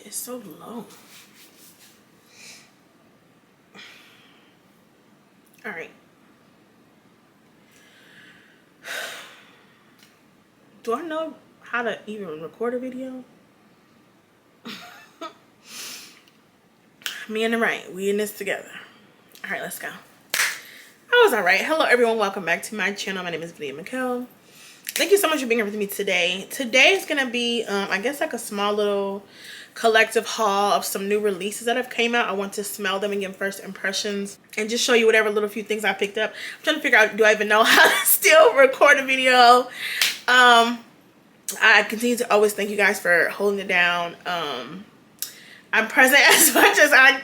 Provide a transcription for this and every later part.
It's so low. All right. Do I know how to even record a video? Me and the Rant, we in this together. All right, let's go. I was all right. Hello, everyone. Welcome back to my channel. My name is Michelle. Thank you so much for being here with me today. Today is gonna be, I guess, like a small little collective haul of some new releases that have came out. I want to smell them and give first impressions and just show you whatever little few things I picked up. I'm trying to figure out, do I even know how to still record a video? I continue to always thank you guys for holding it down. I'm present as much as I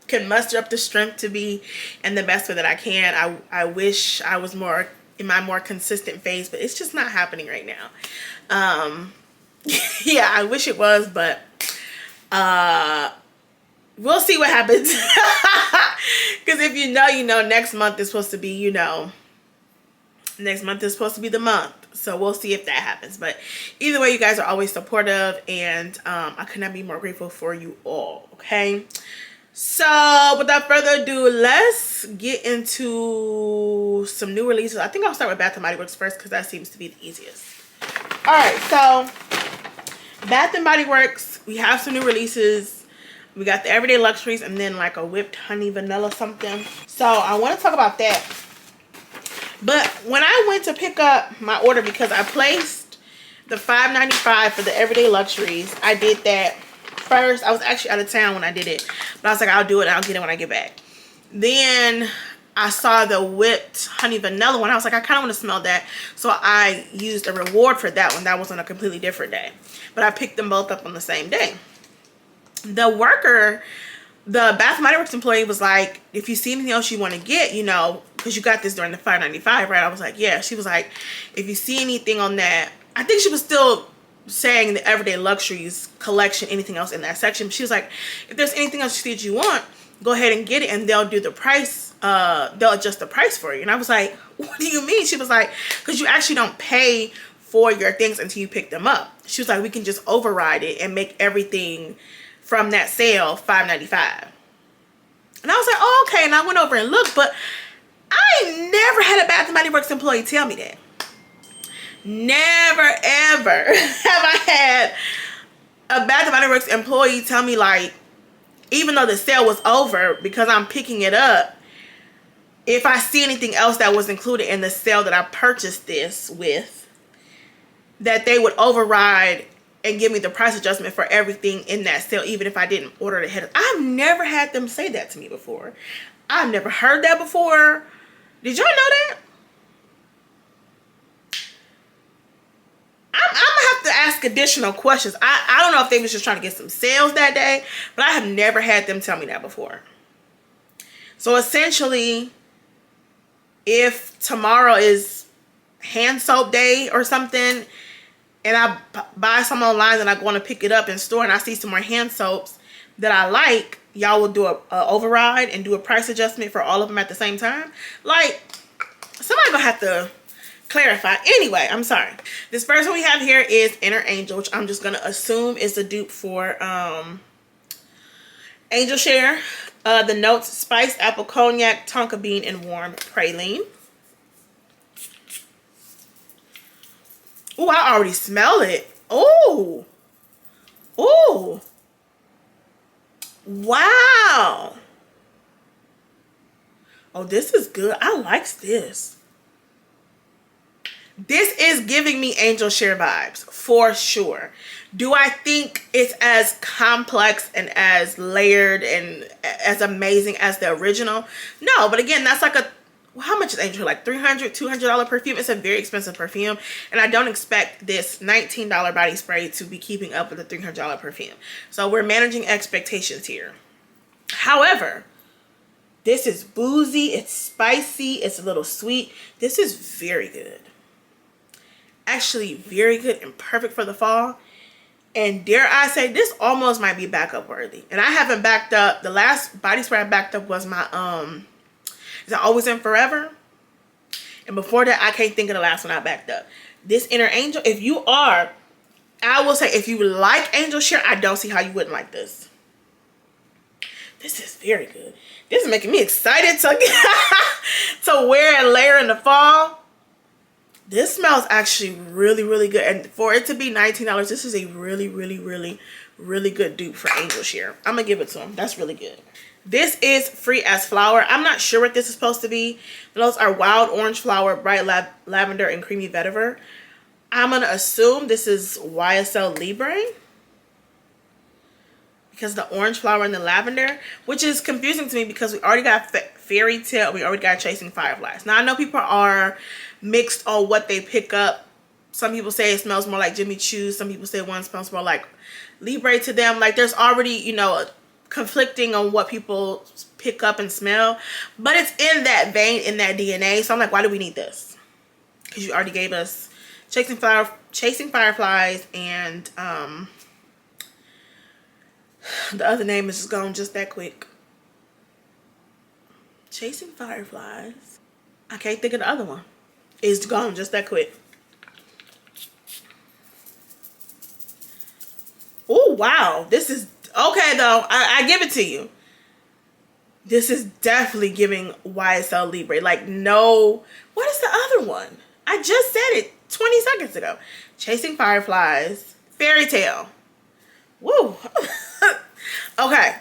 can muster up the strength to be in the best way that I can. I wish I was more in my more consistent phase, but it's just not happening right now. Yeah, I wish it was, but we'll see what happens. Because if you know, you know, next month is supposed to be, you know, next month is supposed to be the month. So we'll see if that happens. But either way, you guys are always supportive, and I could not be more grateful for you all. Okay. So without further ado, let's get into some new releases. I think I'll start with Bath & Body Works first because that seems to be the easiest. All right, so Bath & Body Works, we have some new releases. We got the Everyday Luxuries and then like a whipped honey vanilla something. So I want to talk about that. But when I went to pick up my order, because I placed the $5.95 for the Everyday Luxuries, I did that first. I was actually out of town when I did it, but I was like, I'll do it. I'll get it when I get back. Then I saw the whipped honey vanilla one. I was like, I kind of want to smell that. So I used a reward for that one. That was on a completely different day. But I picked them both up on the same day. The worker, the Bath & Body Works employee was like, if you see anything else you want to get, you know, because you got this during the $5.95, right? I was like, yeah. She was like, if you see anything on that, I think she was still saying the Everyday Luxuries collection, anything else in that section. She was like, if there's anything else that you want, go ahead and get it, and they'll do the price, they'll adjust the price for you. And I was like, what do you mean? She was like, because you actually don't pay for your things until you pick them up. She was like, we can just override it and make everything from that sale $5.95. And I was like, oh, okay. And I went over and looked, but I never had a Bath & Body Works employee tell me that. Never ever have I had a Bath & Body Works employee tell me, like, even though the sale was over, because I'm picking it up, if I see anything else that was included in the sale that I purchased this with, that they would override and give me the price adjustment for everything in that sale, even if I didn't order it ahead of time. I've never had them say that to me before. I've never heard that before. Did y'all know that? I'm gonna have to ask additional questions. I don't know if they was just trying to get some sales that day, but I have never had them tell me that before. So essentially, if tomorrow is hand soap day or something, and I buy some online and I go on to pick it up in store, and I see some more hand soaps that I like, y'all will do a override and do a price adjustment for all of them at the same time. Like, somebody gonna have to clarify. Anyway, I'm sorry. This first one we have here is Inner Angel, which I'm just gonna assume is a dupe for Angel Share. The notes: spiced apple cognac, tonka bean, and warm praline. Oh, I already smell it. Oh, oh, wow. Oh, this is good. I like this. This is giving me Angel Share vibes for sure. Do I think it's as complex and as layered and as amazing as the original? No, but again, that's like a, how much is Angel? Like $300, $200 perfume. It's a very expensive perfume, and I don't expect this $19 body spray to be keeping up with the $300 perfume. So we're managing expectations here. However, this is boozy, it's spicy, it's a little sweet. This is very good. Actually very good and perfect for the fall. And dare I say, this almost might be backup worthy. And I haven't backed up. The last body spray I backed up was my is it Always and Forever? And before that, I can't think of the last one I backed up. This Inner Angel, if you are I will say, if you like angel share, I don't see how you wouldn't like this. This is very good. This is making me excited to wear and layer in the fall. This smells actually really, really good. And for it to be $19, this is a really, really, really, really good dupe for angel share. I'm going to give it to them. That's really good. This is Free as Flower. I'm not sure what this is supposed to be. Those are wild orange flower, bright lavender, and creamy vetiver. I'm going to assume this is YSL Libre, because the orange flower and the lavender, which is confusing to me because we already got Fairy Tale, we already got Chasing Fireflies. Now I know people are mixed on what they pick up. Some people say it smells more like Jimmy Choo. Some people say one smells more like Libre to them. Like there's already, you know, conflicting on what people pick up and smell. But it's in that vein, in that DNA. So I'm like, why do we need this? Because you already gave us Chasing Fireflies and the other name is just gone just that quick. Chasing Fireflies. I can't think of the other one. It's gone just that quick. Oh, wow. This is okay, though. I give it to you. This is definitely giving YSL Libre. Like, no. What is the other one? I just said it 20 seconds ago. Chasing Fireflies. Fairy Tale. Woo. Okay.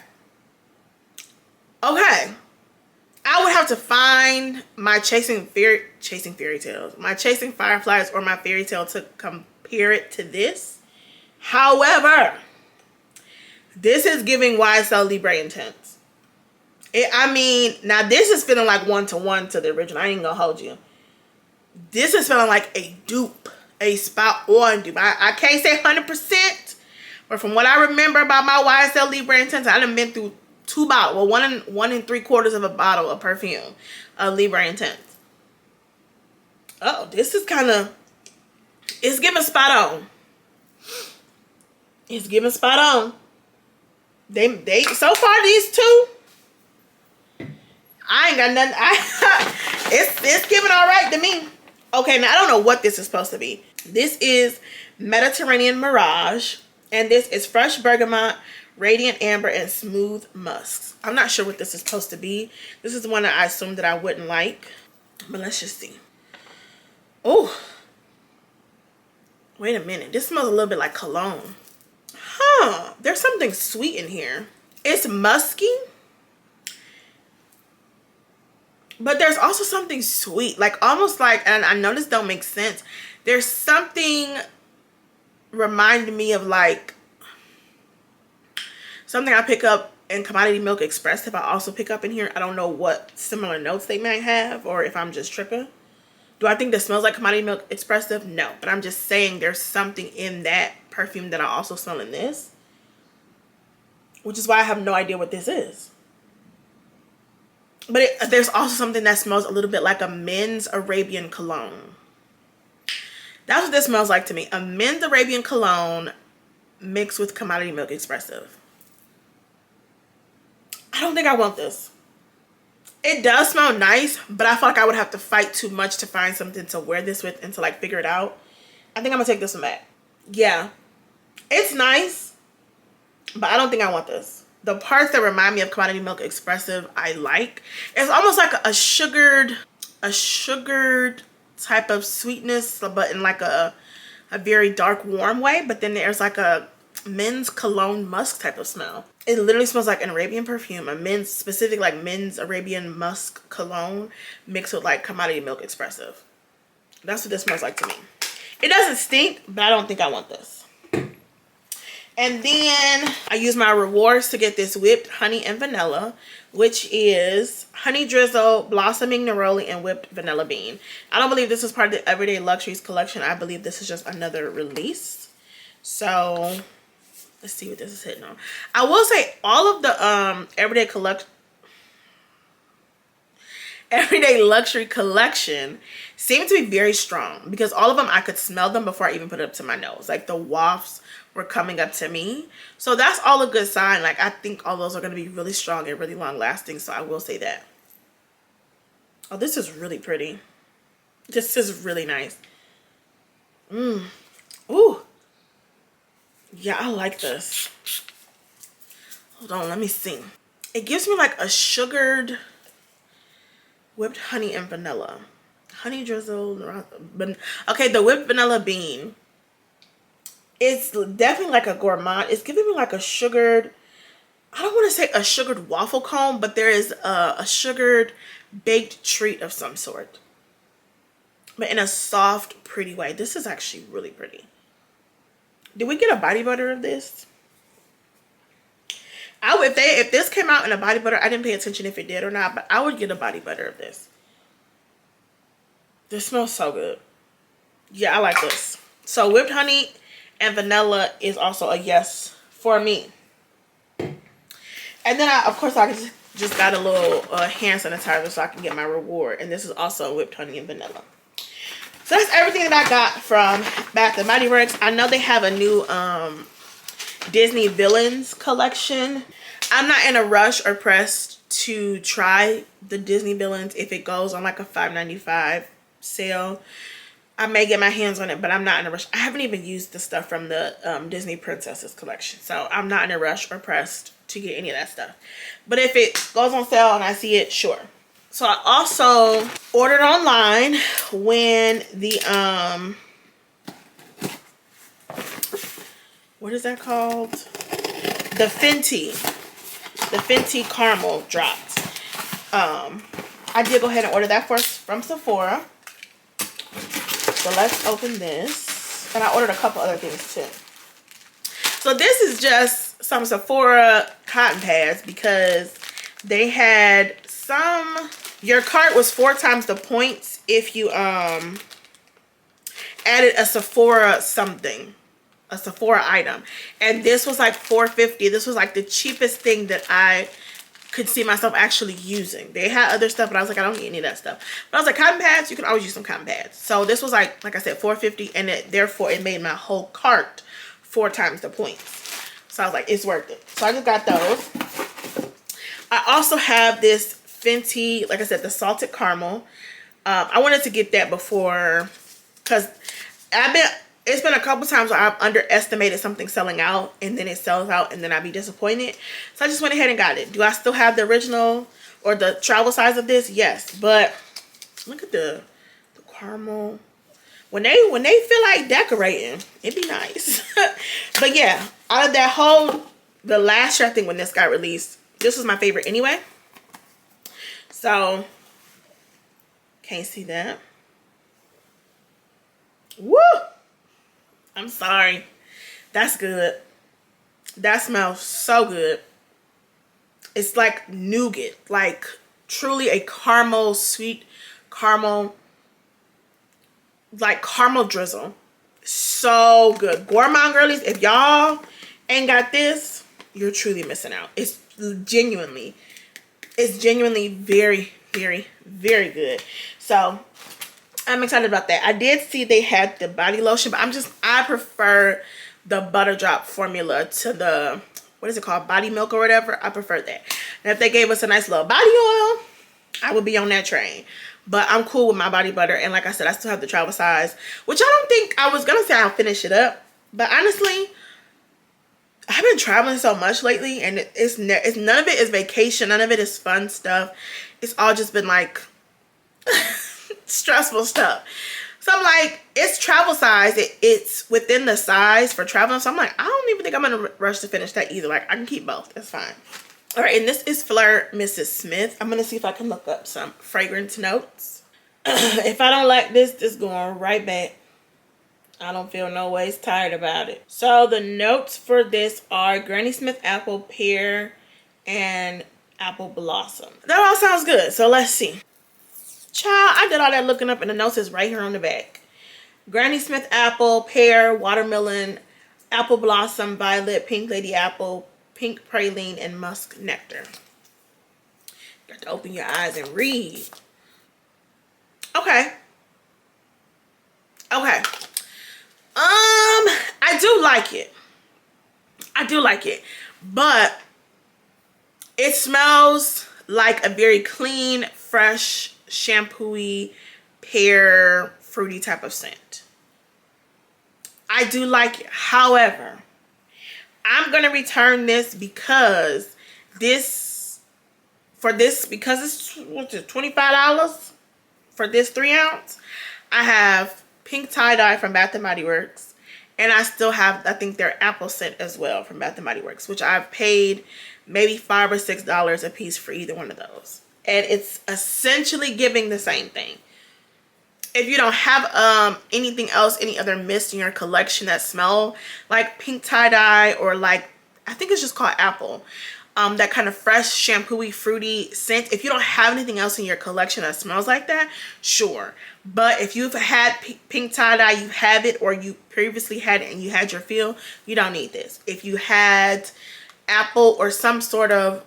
Okay. I would have to find my Chasing Fairy Tales, my Chasing Fireflies, or my Fairy Tale to compare it to this. However, this is giving YSL Libre Intense. I mean, now this is feeling like one-to-one to the original. I ain't gonna hold you. This is feeling like a dupe, a spot on dupe. I can't say 100%, but from what I remember about my YSL Libre Intense, I done been through 2 bottles, well, 1 3/4 of a bottle of perfume, Libre Intense. Oh, this is kind of, it's giving spot on. It's giving spot on. They so far these two, I ain't got nothing. It's giving all right to me. Okay, now I don't know what this is supposed to be. This is Mediterranean Mirage, and this is Fresh Bergamot, Radiant Amber, and Smooth Musks. I'm not sure what this is supposed to be. This is the one that I assumed that I wouldn't like, but let's just see. Oh, wait a minute. This smells a little bit like cologne. Huh, there's something sweet in here. It's musky, but there's also something sweet, like almost like, and I know this don't make sense, there's something reminding me of like something I pick up in Commodity Milk Express. If I also pick up in here, I don't know what similar notes they might have, or if I'm just tripping. Do I think this smells like Commodity Milk Expressive? No, but I'm just saying there's something in that perfume that I also smell in this, which is why I have no idea what this is. But there's also something that smells a little bit like a men's Arabian cologne. That's what this smells like to me. A men's Arabian cologne mixed with Commodity Milk Expressive. I don't think I want this. It does smell nice, but I feel like I would have to fight too much to find something to wear this with and to like figure it out. I think I'm gonna take this one back. Yeah, it's nice, but I don't think I want this. The parts that remind me of Commodity Milk Expressive, I like. It's almost like a sugared type of sweetness, but in like a very dark, warm way. But then there's like a men's cologne musk type of smell. It literally smells like an Arabian perfume, a men's specific like men's Arabian musk cologne mixed with like Commodity Milk Expressive. That's what this smells like to me. It doesn't stink, but I don't think I want this. And then I use my rewards to get this whipped honey and vanilla, which is honey drizzle, blossoming neroli, and whipped vanilla bean. I don't believe this is part of the Everyday Luxuries collection. I believe this is just another release. So let's see what this is hitting on. I will say all of the Everyday Luxury collection seem to be very strong, because all of them I could smell them before I even put it up to my nose. Like the wafts were coming up to me, so that's all a good sign. Like I think all those are going to be really strong and really long lasting, so I will say that. Oh, this is really pretty. This is really nice. Ooh, Yeah, I like this. Hold on, let me see. It gives me like a sugared whipped honey and vanilla. Honey drizzle. Okay, the whipped vanilla bean. It's definitely like a gourmand. It's giving me like a sugared, I don't want to say a sugared waffle cone, but there is a sugared baked treat of some sort. But in a soft, pretty way. This is actually really pretty. Did we get a body butter of this? If this came out in a body butter, I didn't pay attention if it did or not, but I would get a body butter of this. This smells so good. Yeah, I like this. So whipped honey and vanilla is also a yes for me. And then of course I just got a little hand sanitizer so I can get my reward. And this is also whipped honey and vanilla. So that's everything that I got from Bath & Body Works. I know they have a new Disney Villains collection. I'm not in a rush or pressed to try the Disney Villains if it goes on like a $5.95 sale. I may get my hands on it, but I'm not in a rush. I haven't even used the stuff from the Disney Princesses collection. So I'm not in a rush or pressed to get any of that stuff. But if it goes on sale and I see it, sure. So I also ordered online when the, what is that called? The Fenty caramel dropped. I did go ahead and order that from Sephora. So let's open this. And I ordered a couple other things too. So this is just some Sephora cotton pads because they had some, your cart was 4 times the points if you added a Sephora something. A Sephora item. And this was like $4.50. This was like the cheapest thing that I could see myself actually using. They had other stuff, but I was like, I don't need any of that stuff. But I was like, cotton pads, you can always use some cotton pads. So this was like I said, $4.50, and therefore it made my whole cart 4 times the points. So I was like, it's worth it. So I just got those. I also have this Fenty, like I said, the salted caramel. I wanted to get that before, because it's been a couple times where I've underestimated something selling out and then it sells out and then I'd be disappointed. So I just went ahead and got it. Do I still have the original or the travel size of this? Yes. But look at the caramel. When they feel like decorating, it'd be nice. But yeah, out of that the last year, I think when this got released, this was my favorite anyway. So, can't see that. Woo! I'm sorry. That's good. That smells so good. It's like nougat. Like truly a caramel, sweet caramel. Like caramel drizzle. So good. Gourmand girlies, if y'all ain't got this, you're truly missing out. It's genuinely very, very, very good. So I'm excited about that. I did see they had the body lotion, but I prefer the butter drop formula to the, what is it called, body milk or whatever. I prefer that. And if they gave us a nice little body oil, I would be on that train. But I'm cool with my body butter. And like I said, I still have the travel size, which I don't think, I was going to say I'll finish it up. But honestly, I've been traveling so much lately, and it's none of it is vacation. None of it is fun stuff. It's all just been like stressful stuff. So I'm like, it's travel size. It's within the size for traveling. So I'm like, I don't even think I'm gonna rush to finish that either. Like, I can keep both. It's fine. All right, and this is Phlur Mrs. I'm gonna see if I can look up some fragrance notes. If I don't like this going right back. I don't feel no ways tired about it. So the notes for this are Granny Smith apple, pear, and apple blossom. That all sounds good. So let's see. Child, I did all that looking up and the notes is right here on the back. Granny Smith apple, pear, watermelon, apple blossom, violet, pink lady apple, pink praline, and musk nectar. You got to open your eyes and read. Okay. Okay. I do like it. I do like it. But it smells like a very clean, fresh, shampoo-y, pear, fruity type of scent. I do like it. However, I'm gonna return this because because it's what's it, $25 for this 3-ounce. I have pink tie-dye from Bath and Body Works, and I still have, I think, their apple scent as well from Bath and Body Works, which I've paid maybe $5 or $6 a piece for either one of those, and it's essentially giving the same thing. If you don't have anything else, any other mist in your collection that smell like pink tie-dye, or like, I think it's just called apple, that kind of fresh, shampoo-y, fruity scent. If you don't have anything else in your collection that smells like that, sure. But if you've had pink tie-dye, you have it, or you previously had it and you had your feel, you don't need this. If you had apple or some sort of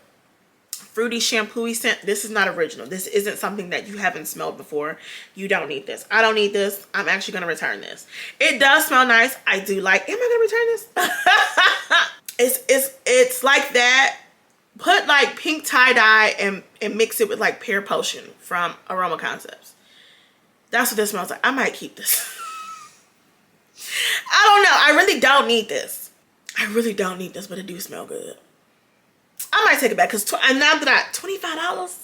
fruity shampoo-y scent, this is not original. This isn't something that you haven't smelled before. You don't need this. I don't need this. I'm actually going to return this. It does smell nice. I do like, am I going to return this? It's like that. Put like pink tie-dye and mix it with like Pear Potion from Aroma Concepts. That's what this smells like. I might keep this. I don't know. I really don't need this. I really don't need this, but it do smell good. I might take it back because now that $25,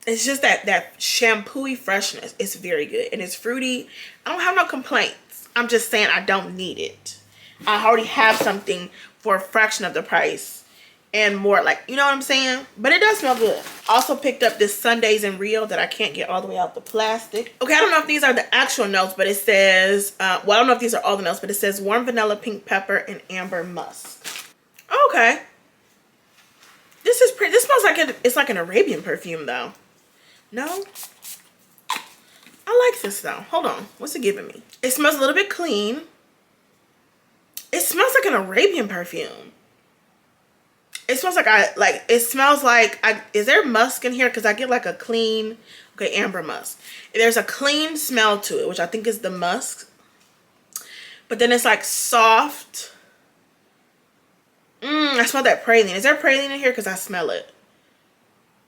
it's just that shampoo-y freshness. It's very good and it's fruity. I don't have no complaints. I'm just saying I don't need it. I already have something for a fraction of the price and more, like, you know what I'm saying? But it does smell good. Also picked up this Sundays in Rio that I can't get all the way out the plastic. Okay, I don't know if these are the actual notes, but it says, well, I don't know if these are all the notes, but it says warm vanilla, pink pepper, and amber musk. Okay. This is pretty. This smells like it's like an Arabian perfume though. No? I like this though. Hold on. What's it giving me? It smells a little bit clean. It smells like an Arabian perfume. It smells like it smells like, is there musk in here? Because I get like a clean, okay, amber musk. There's a clean smell to it, which I think is the musk. But then it's like soft. I smell that praline. Is there praline in here? Because I smell it.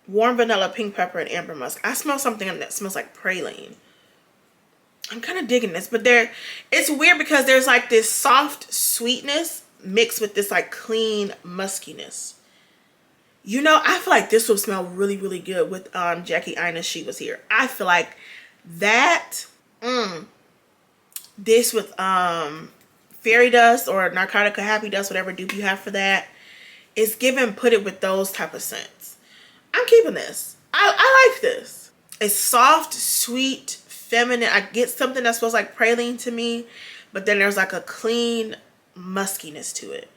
Warm vanilla, pink pepper, and amber musk. I smell something that smells like praline. I'm kind of digging this, but it's weird because there's like this soft sweetness mixed with this like clean muskiness. You know, I feel like this would smell really, really good with Jackie Aina. She was here. I feel like that, this with fairy dust or narcotica happy dust, whatever dupe you have for that, is given, put it with those type of scents. I'm keeping this. I like this. It's soft, sweet, feminine. I get something that smells like praline to me, but then there's like a clean muskiness to it.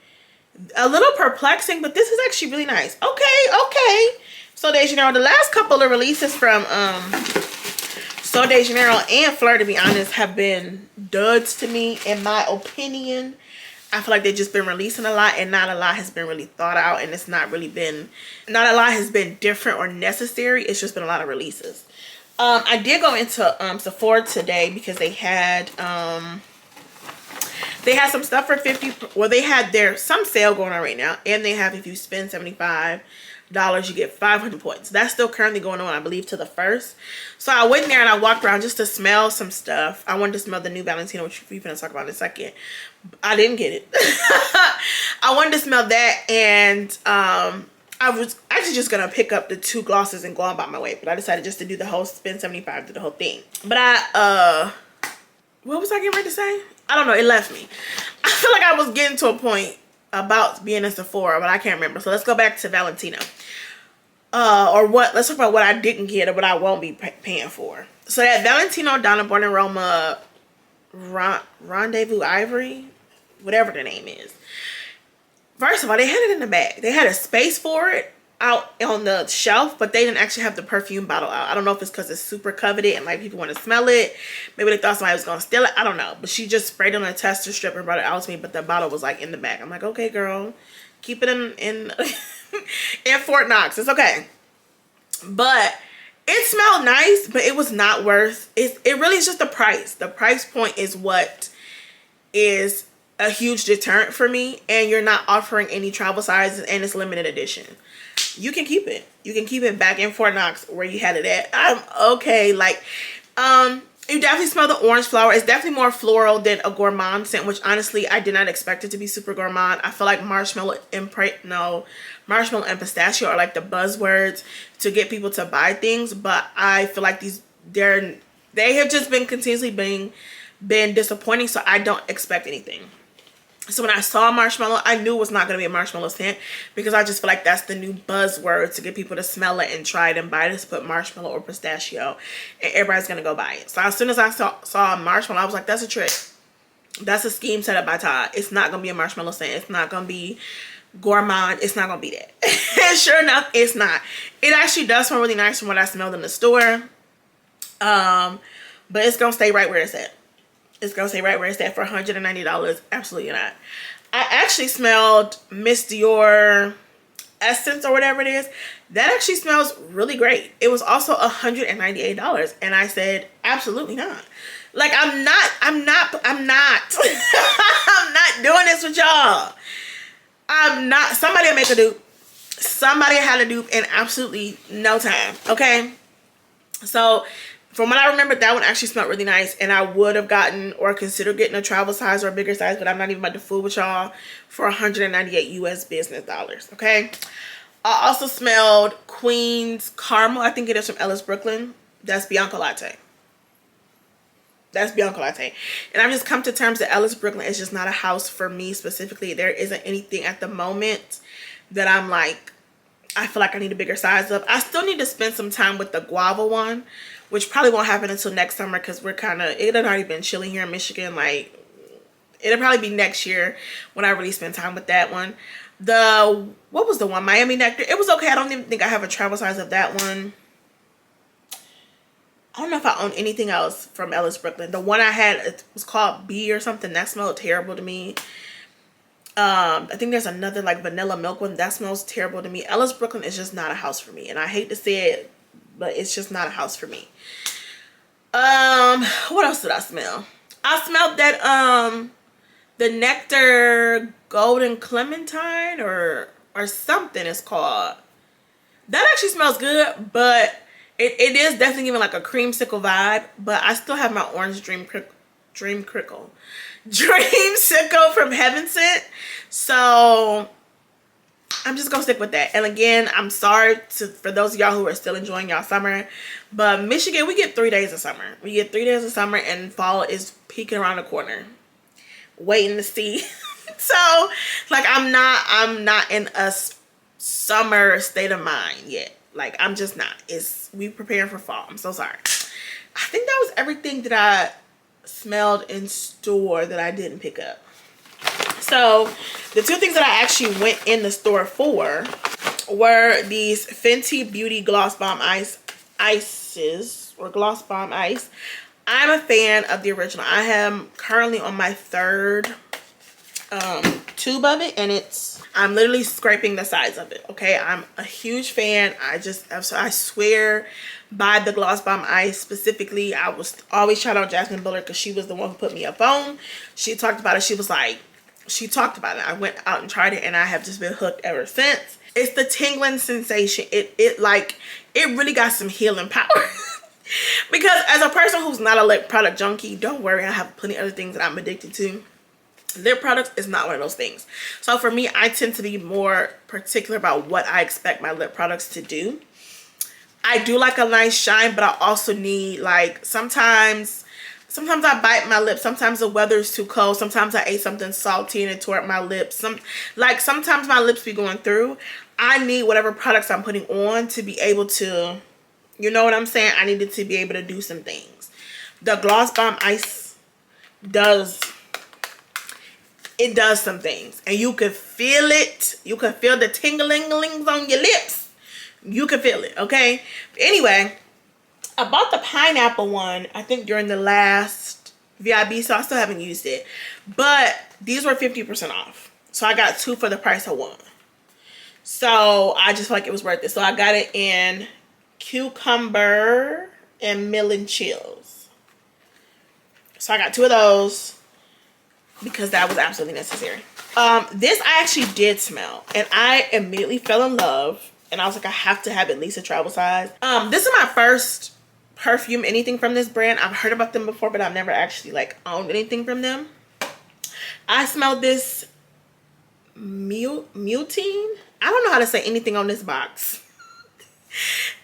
A little perplexing, but this is actually really nice. Okay. So de Janeiro, the last couple of releases from So de Janeiro and Phlur, to be honest, have been duds to me, in my opinion. I feel like they've just been releasing a lot and not a lot has been really thought out, and it's not a lot has been different or necessary. It's just been a lot of releases. I did go into Sephora today because they had some stuff for 50, well, they had some sale going on right now, and they have, if you spend $75, you get 500 points. That's still currently going on, I believe, to the 1st. So I went in there and I walked around just to smell some stuff. I wanted to smell the new Valentino, which we're going to talk about in a second. I didn't get it. I wanted to smell that, and I was actually just going to pick up the 2 glosses and go on about my way, but I decided just to do the whole spend 75, do the whole thing. But what was I getting ready to say? I don't know. It left me. I feel like I was getting to a point about being in Sephora, but I can't remember. So let's go back to Valentino. Let's talk about what I didn't get or what I won't be paying for. So that Valentino, Donna, Born in Roma, Renedezvous, Ivory, whatever the name is. First of all, they had it in the bag. They had a space for it out on the shelf, but they didn't actually have the perfume bottle out. I don't know if it's because it's super coveted and like people want to smell it. Maybe they thought somebody was gonna steal it. I don't know. But she just sprayed it on a tester strip and brought it out to me, but the bottle was like in the bag. I'm like, okay, girl, keep it in in Fort Knox. It's okay. But it smelled nice, but it was not worth it. It really is just the price. The price point is what is a huge deterrent for me, and you're not offering any travel sizes, and it's limited edition. You can keep it. You can keep it back in Fort Knox where you had it at. I'm okay. Like, You definitely smell the orange flower. It's definitely more floral than a gourmand scent, which honestly I did not expect it to be super gourmand. I feel like marshmallow and pistachio are like the buzzwords to get people to buy things, but I feel like they have just been continuously been disappointing, so I don't expect anything. So when I saw marshmallow, I knew it was not going to be a marshmallow scent, because I just feel like that's the new buzzword to get people to smell it and try it and buy it, is put marshmallow or pistachio, and everybody's going to go buy it. So as soon as I saw marshmallow, I was like, that's a trick. That's a scheme set up by Todd. It's not going to be a marshmallow scent. It's not going to be gourmand. It's not going to be that. And sure enough, it's not. It actually does smell really nice from what I smelled in the store. But it's going to stay right where it's at. It's going to stay right where it's at for $190. Absolutely not. I actually smelled Miss Dior Essence or whatever it is. That actually smells really great. It was also $198. And I said, absolutely not. Like, I'm not I'm not doing this with y'all. I'm not. Somebody will make a dupe. Somebody had a dupe in absolutely no time. Okay. So from what I remember, that one actually smelled really nice, and I would have gotten or considered getting a travel size or a bigger size, but I'm not even about to fool with y'all, for 198 US business dollars. Okay. I also smelled Queen's Caramel. I think it is from Ellis, Brooklyn. That's Bianco Latte. That's Bianco Latte. And I've just come to terms that Ellis, Brooklyn is just not a house for me specifically. There isn't anything at the moment that I'm like, I feel like I need a bigger size of. I still need to spend some time with the guava one, which probably won't happen until next summer, because it had already been chilly here in Michigan. Like, it'll probably be next year when I really spend time with that one. What was the one? Miami Nectar. It was okay. I don't even think I have a travel size of that one. I don't know if I own anything else from Ellis, Brooklyn. The one I had, it was called B or something. That smelled terrible to me. I think there's another like vanilla milk one. That smells terrible to me. Ellis, Brooklyn is just not a house for me. And I hate to say it, but it's just not a house for me. What else did I smell? I smelled that, the Nectar Golden Clementine or something it's called. That actually smells good, but it is definitely giving like a creamsicle vibe, but I still have my orange dreamsicle from Heaven Scent. So I'm just gonna stick with that. And again, I'm sorry for those of y'all who are still enjoying y'all summer, but Michigan, we get 3 days of summer. We get 3 days of summer, and fall is peeking around the corner, waiting to see. So like, I'm not in a summer state of mind yet. Like, I'm just not. We preparing for fall. I'm so sorry. I think that was everything that I smelled in store that I didn't pick up. So the two things that I actually went in the store for were these Fenty Beauty Gloss Bomb Ices or Gloss Bomb Ice. I'm a fan of the original. I am currently on my third tube of it, and I'm literally scraping the sides of it. Okay, I'm a huge fan. I swear by the Gloss Bomb Ice specifically. I was always shout out Jasmine Bullard, because she was the one who put me up on. She talked about it. She talked about it. I went out and tried it, and I have just been hooked ever since. It's the tingling sensation. It really got some healing power. Because as a person who's not a lip product junkie, don't worry, I have plenty of other things that I'm addicted to. Lip products is not one of those things. So for me, I tend to be more particular about what I expect my lip products to do. I do like a nice shine, but I also need, like, sometimes I bite my lips. Sometimes the weather's too cold. Sometimes I ate something salty and it tore up my lips. Sometimes my lips be going through. I need whatever products I'm putting on to be able to, you know what I'm saying? I needed to be able to do some things. The Gloss Bomb Ice does some things, and you can feel it. You can feel the tingling-lings on your lips. You can feel it, okay? But anyway, I bought the pineapple one, I think, during the last VIB, so I still haven't used it. But these were 50% off. So I got 2 for the price of 1. So I just feel like it was worth it. So I got it in cucumber and melon chills. So I got 2 of those, because that was absolutely necessary. This I actually did smell, and I immediately fell in love, and I was like, I have to have at least a travel size. This is my first perfume anything from this brand. I've heard about them before, but I've never actually like owned anything from them. I smelled this Mutine. I don't know how to say anything on this box.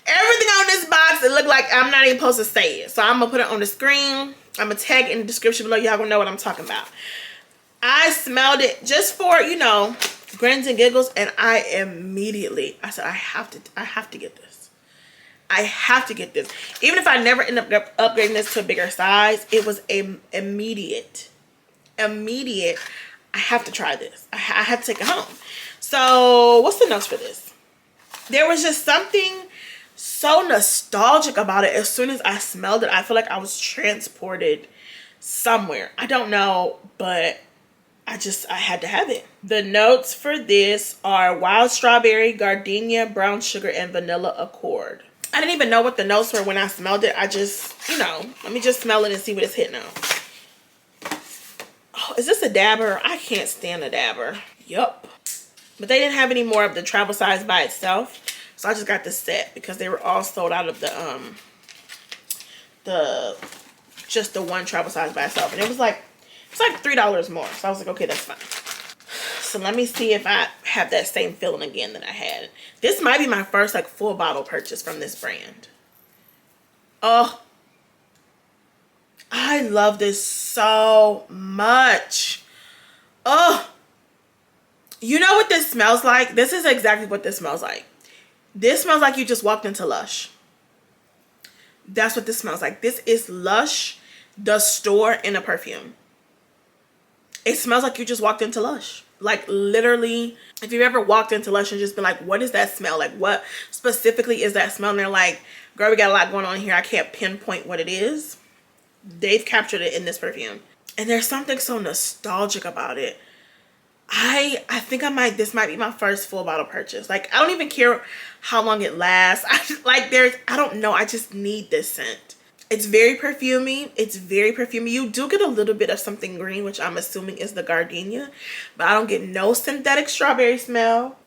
Everything on this box, it looked like I'm not even supposed to say it. So I'm gonna put it on the screen. I'm gonna tag it in the description below. Y'all gonna know what I'm talking about. I smelled it just for, you know, grins and giggles, and I said I have to get this. I have to get this. Even if I never end up upgrading this to a bigger size, it was immediate. I have to try this. I have to take it home. So what's the notes for this? There was just something so nostalgic about it. As soon as I smelled it, I feel like I was transported somewhere. I don't know, but I had to have it. The notes for this are wild strawberry, gardenia, brown sugar, and vanilla accord. I didn't even know what the notes were when I smelled it. I just, you know, let me just smell it and see what it's hitting on. Oh, is this a dabber? I can't stand a dabber. Yup. But they didn't have any more of the travel size by itself. So I just got the set because they were all sold out of just the one travel size by itself. And it was like, it's like $3 more. So I was like, okay, that's fine. So let me see if I have that same feeling again that I had. This might be my first like full bottle purchase from this brand. Oh, I love this so much. Oh, you know what this smells like? This is exactly what this smells like. This smells like you just walked into Lush. That's what this smells like. This is Lush, the store, in a perfume. It smells like you just walked into Lush. Like literally, if you've ever walked into Lush and just been like, what is that smell? Like what specifically is that smell? And they're like, girl, we got a lot going on here. I can't pinpoint what it is. They've captured it in this perfume. And there's something so nostalgic about it. I think this might be my first full bottle purchase. Like, I don't even care how long it lasts. I don't know. I just need this scent. It's very perfumey. It's very perfumey. You do get a little bit of something green, which I'm assuming is the gardenia. But I don't get no synthetic strawberry smell.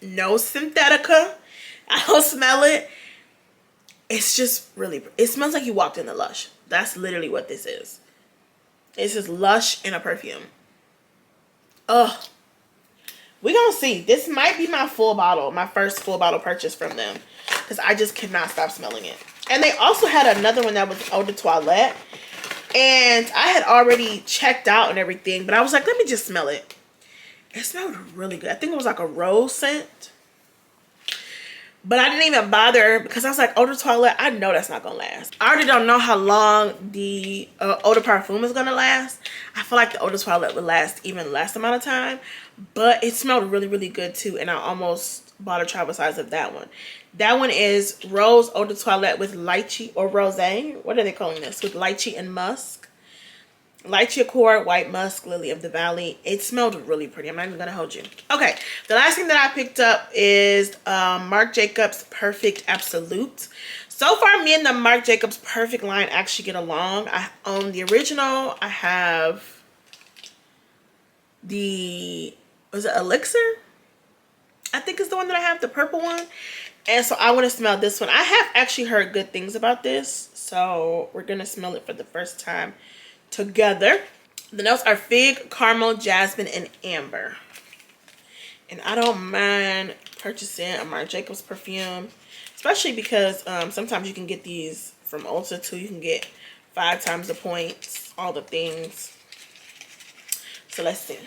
No synthetica. I don't smell it. It's just really, it smells like you walked into Lush. That's literally what this is. This is Lush in a perfume. Ugh. We're gonna see. This might be my full bottle, my first full bottle purchase from them. Because I just cannot stop smelling it. And they also had another one that was Eau de Toilette. And I had already checked out and everything. But I was like, let me just smell it. It smelled really good. I think it was like a rose scent. But I didn't even bother because I was like, Eau de Toilette, I know that's not going to last. I already don't know how long the Eau de Parfum is going to last. I feel like the Eau de Toilette would last even less amount of time. But it smelled really, really good too. And I almost bought a travel size of that one. That one is Rose Eau de Toilette with lychee or rosé. What are they calling this? With lychee and musk. Lychee Accord, White Musk, Lily of the Valley. It smelled really pretty. I'm not even going to hold you. Okay, the last thing that I picked up is Marc Jacobs Perfect Absolute. So far, me and the Marc Jacobs Perfect line actually get along. I own the original. I have the, was it Elixir? I think it's the one that I have, the purple one. And so I want to smell this one. I have actually heard good things about this. So we're going to smell it for the first time together. The notes are fig, caramel, jasmine, and amber. And I don't mind purchasing a Marc Jacobs perfume, especially because sometimes you can get these from Ulta too. You can get 5 times the points, all the things. So let's see.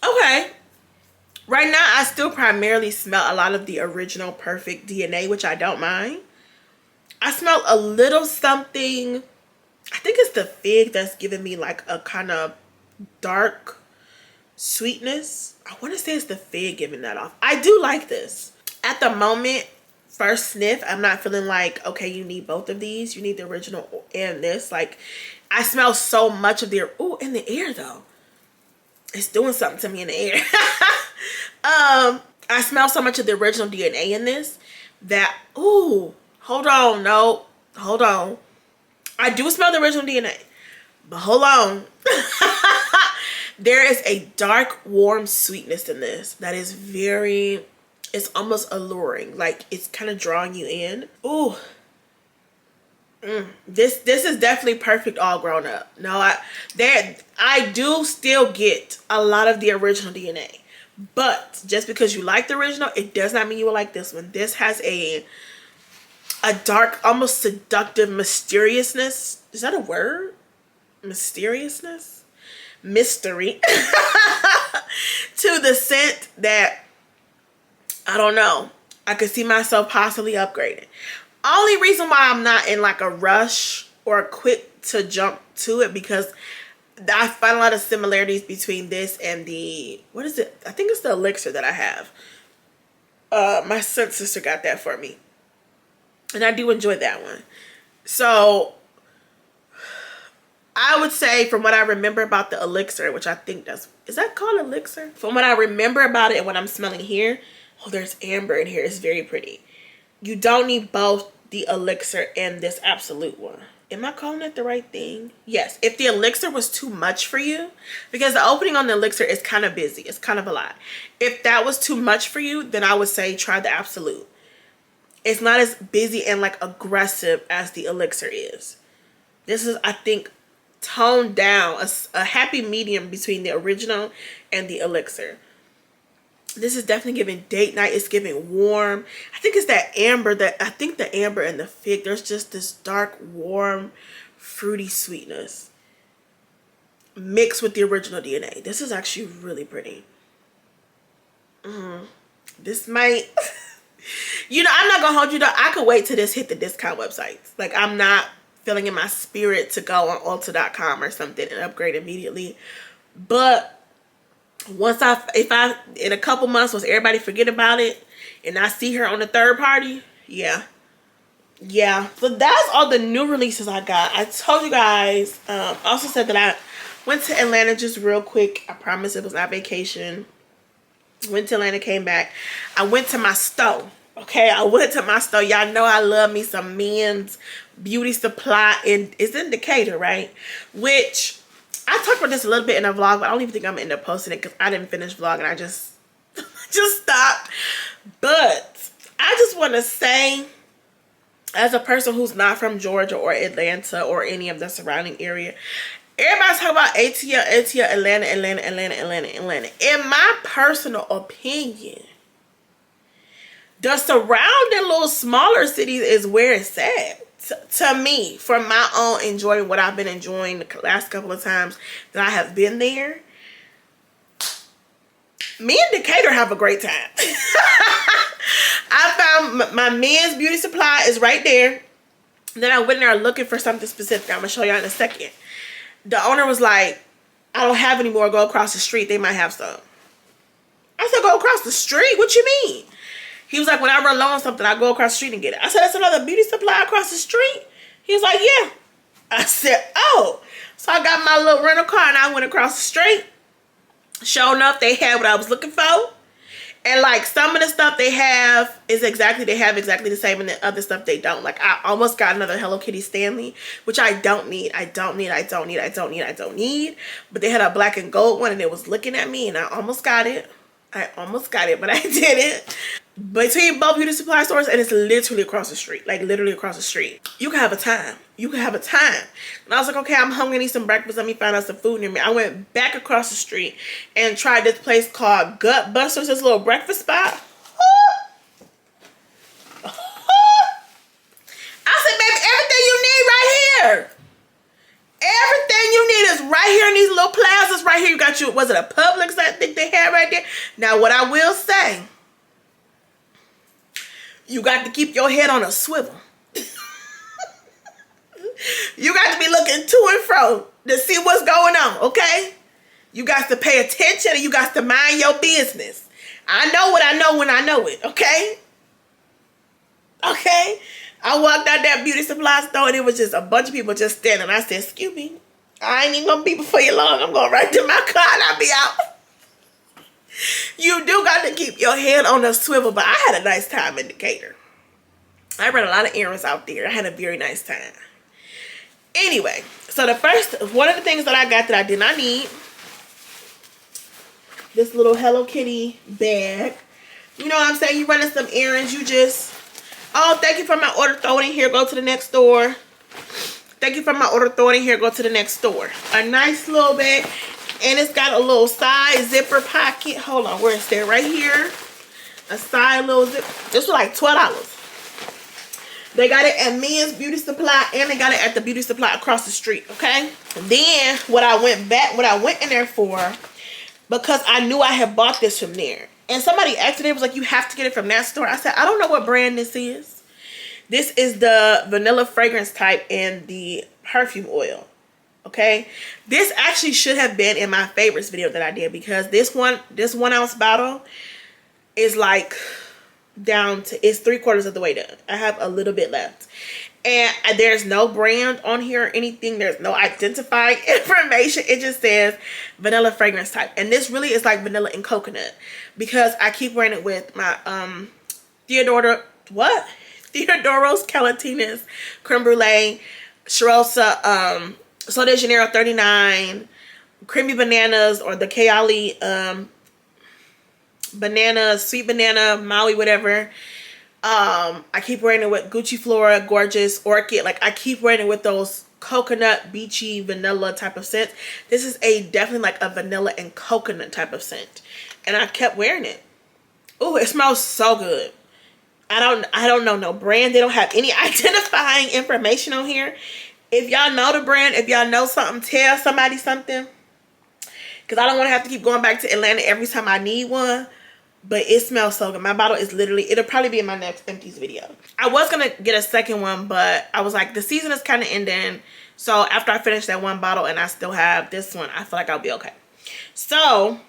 Okay. Right now, I still primarily smell a lot of the original Perfect DNA, which I don't mind. I smell a little something. I think it's the fig that's giving me like a kind of dark sweetness. I want to say it's the fig giving that off. I do like this. At the moment, first sniff, I'm not feeling like, okay, you need both of these. You need the original and this. Like, I smell so much of their, ooh, in the air though. It's doing something to me in the air. I smell so much of the original DNA in this that, ooh, hold on, no, hold on. I do smell the original DNA, but hold on. There is a dark, warm sweetness in this that is very, it's almost alluring. Like, it's kind of drawing you in. Ooh. This is definitely perfect all grown up. No, I do still get a lot of the original DNA. But just because you like the original, it does not mean you will like this one. This has a dark, almost seductive mysteriousness. Is that a word? Mysteriousness? Mystery. To the scent that, I don't know, I could see myself possibly upgrading. Only reason why I'm not in like a rush or quick to jump to it, because I find a lot of similarities between this and the, what is it? I think it's the elixir that I have. My sister got that for me. And I do enjoy that one. So I would say, from what I remember about the elixir, which I think is that called elixir? From what I remember about it and what I'm smelling here, oh, there's amber in here. It's very pretty. You don't need both the elixir and this absolute one. Am I calling it the right thing? Yes. If the elixir was too much for you, because the opening on the elixir is kind of busy. It's kind of a lot. If that was too much for you, then I would say try the absolute. It's not as busy and like aggressive as the elixir is. This is, I think, toned down, a happy medium between the original and the elixir. This is definitely giving date night. It's giving warm. I think it's that amber, I think the amber and the fig, there's just this dark, warm, fruity sweetness mixed with the original DNA. This is actually really pretty. This might, you know, I'm not gonna hold you down. I could wait till this hit the discount websites. Like, I'm not feeling in my spirit to go on Ulta.com or something and upgrade immediately. But once if I in a couple months, once everybody forget about it and I see her on the third party, yeah. So that's all the new releases I got. I told you guys, also said that I went to Atlanta just real quick. I promise it was not vacation. Went to Atlanta, came back. I went to my store. Okay, I went to my store. Y'all know I love me some men's beauty supply, and it's in Decatur, right? Which I talked about this a little bit in a vlog, but I don't even think I'm gonna end up posting it because I didn't finish vlogging. I just stopped. But I just want to say, as a person who's not from Georgia or Atlanta or any of the surrounding area, everybody's talking about ATL, Atlanta. In my personal opinion, the surrounding little smaller cities is where it's at. To me, from my own enjoying what I've been enjoying the last couple of times that I have been there, me and Decatur have a great time. I found my men's beauty supply is right there. Then I went there looking for something specific. I'm going to show y'all in a second. The owner was like, I don't have any more. Go across the street. They might have some. I said, go across the street? What you mean? He was like, when I run low on something, I go across the street and get it. I said, that's another beauty supply across the street? He was like, yeah. I said, oh. So I got my little rental car and I went across the street. Sure enough, they had what I was looking for. And like some of the stuff they have they have exactly the same, and the other stuff they don't. Like I almost got another Hello Kitty Stanley, which I don't need. But they had a black and gold one and it was looking at me and I almost got it. But I didn't. Between both beauty supply stores, and it's literally across the street. Like literally across the street. You can have a time. And I was like, okay, I'm hungry, I need some breakfast. Let me find out some food near me. I went back across the street and tried this place called Gut Busters, this little breakfast spot. I said, baby, everything you need right here. Everything you need is right here in these little plazas right here. You got was it a Publix I think they had right there? Now, what I will say, you got to keep your head on a swivel. You got to be looking to and fro to see what's going on, okay? You got to pay attention and you got to mind your business. I know what I know when I know it, okay? Okay? I walked out that beauty supply store and it was just a bunch of people just standing. I said, excuse me, I ain't even gonna be before you long. I'm going right to my car and I'll be out. You do got to keep your head on a swivel, but I had a nice time in Decatur. I ran a lot of errands out there. I had a very nice time. Anyway, so one of the things that I got that I did not need, this little Hello Kitty bag. You know what I'm saying? You running some errands, you just, oh, thank you for my order. Throw it in here. Go to the next store. Thank you for my order. Throw it in here. Go to the next store. A nice little bag. And it's got a little side zipper pocket. Hold on. Where is that? Right here. A side little zip. This was like $12. They got it at Men's Beauty Supply. And they got it at the beauty supply across the street. Okay. And then what I went in there for. Because I knew I had bought this from there. And somebody asked me. It was like, you have to get it from that store. I said, I don't know what brand this is. This is the vanilla fragrance type and the perfume oil. Okay, this actually should have been in my favorites video that I did, because this 1 ounce bottle is like down to, it's 3/4 of the way done. I have a little bit left, and there's no brand on here or anything. There's no identifying information. It just says vanilla fragrance type, and this really is like vanilla and coconut, because I keep wearing it with my Theodoros Calentinas Creme Brulee, Charosa, Sol de Janeiro 39, Creamy Bananas, or the Kayali banana, sweet banana, Maui, whatever. I keep wearing it with Gucci Flora, Gorgeous, Orchid. Like, I keep wearing it with those coconut, beachy, vanilla type of scents. This is definitely like a vanilla and coconut type of scent. And I kept wearing it. Oh, it smells so good. I don't know no brand. They don't have any identifying information on here. If y'all know the brand, if y'all know something, tell somebody something. Because I don't want to have to keep going back to Atlanta every time I need one. But it smells so good. My bottle is literally, it'll probably be in my next empties video. I was going to get a second one, but I was like, the season is kind of ending. So after I finish that one bottle and I still have this one, I feel like I'll be okay. So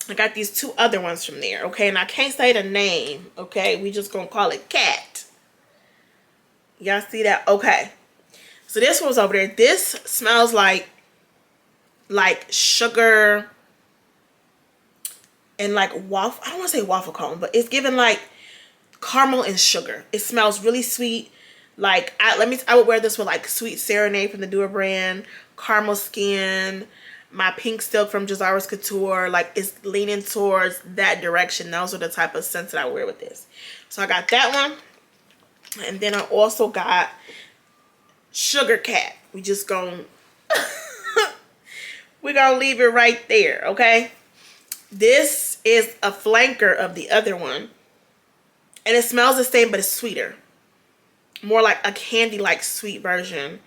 I got these 2 other ones from there, okay? And I can't say the name, okay? We just going to call it Cat. Y'all see that? Okay. So this one's over there. This smells like sugar and like waffle. I don't want to say waffle cone, but it's giving like caramel and sugar. It smells really sweet. Like, I would wear this with like Sweet Serenade from the Dior brand, Caramel Skin, my Pink Silk from Jazara's Couture. Like, it's leaning towards that direction. Those are the type of scents that I wear with this. So I got that one. And then I also got Sugar Cat. We're gonna leave it right there, okay? This is a flanker of the other one, and it smells the same, but it's sweeter, more like a candy like sweet version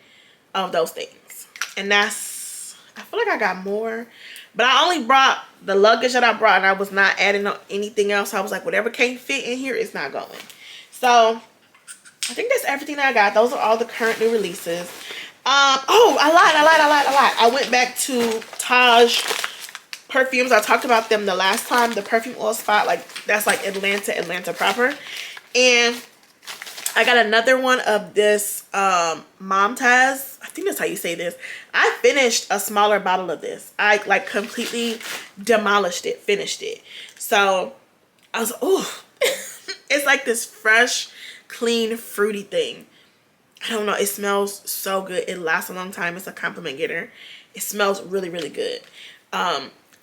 of those things. And that's, I feel like I got more, but I only brought the luggage that I brought, and I was not adding on anything else. I was like, whatever can't fit in here, it's not going. So I think that's everything that I got. Those are all the current new releases. Oh, I lied. I went back to Taj Perfumes. I talked about them the last time. The perfume oil spot, like, that's like Atlanta proper. And I got another one of this Momtaz. I think that's how you say this. I finished a smaller bottle of this. I like completely demolished it, finished it. So I was, oh, it's like this fresh, clean, fruity thing. I don't know. It smells so good. It lasts a long time. It's a compliment getter. It smells really, really good.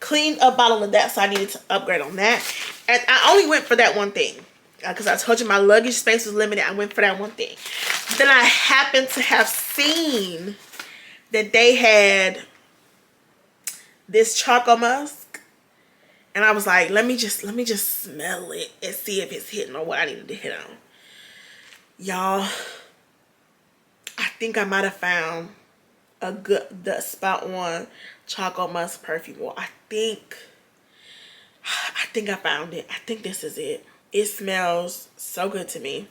Cleaned a bottle of that, so I needed to upgrade on that. And I only went for that one thing. Because I told you my luggage space was limited. I went for that one thing. But then I happened to have seen that they had this Choco Musk. And I was like, let me just smell it and see if it's hitting on what I needed to hit on. Y'all, I think I might have found the spot on Choco Musk perfume. Well, I think I found it. I think this is it. It smells so good to me.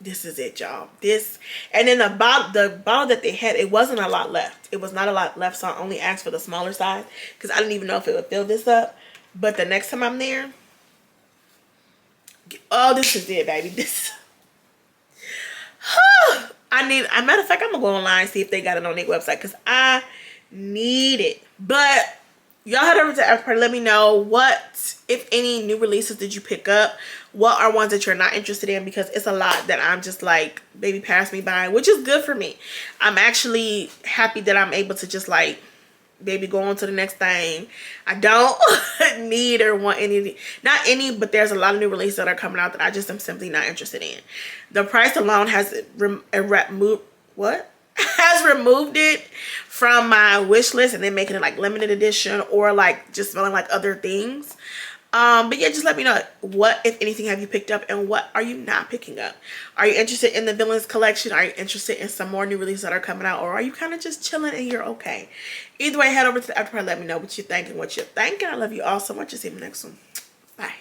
This is it, y'all. This, and then the bottle that they had, it wasn't a lot left. It was not a lot left, so I only asked for the smaller size because I didn't even know if it would fill this up. But the next time I'm there, oh, this is it, baby. This. A matter of fact, I'm gonna go online and see if they got it on their website because I need it. But y'all head over to After Party. Let me know what, if any, new releases did you pick up. What are ones that you're not interested in? Because it's a lot that I'm just like, baby, pass me by, which is good for me. I'm actually happy that I'm able to just like, baby, go on to the next thing. I don't need or want any, not any, but there's a lot of new releases that are coming out that I just am simply not interested in. The price alone has removed, what? Has removed it from my wish list and then making it like limited edition or like just smelling like other things. But yeah, just let me know what, if anything, have you picked up and what are you not picking up? Are you interested in the Villains collection? Are you interested in some more new releases that are coming out, or are you kind of just chilling and you're okay? Either way, head over to the after party. Let me know what you think and what you're thinking. I love you all so much. See you in the next one. Bye.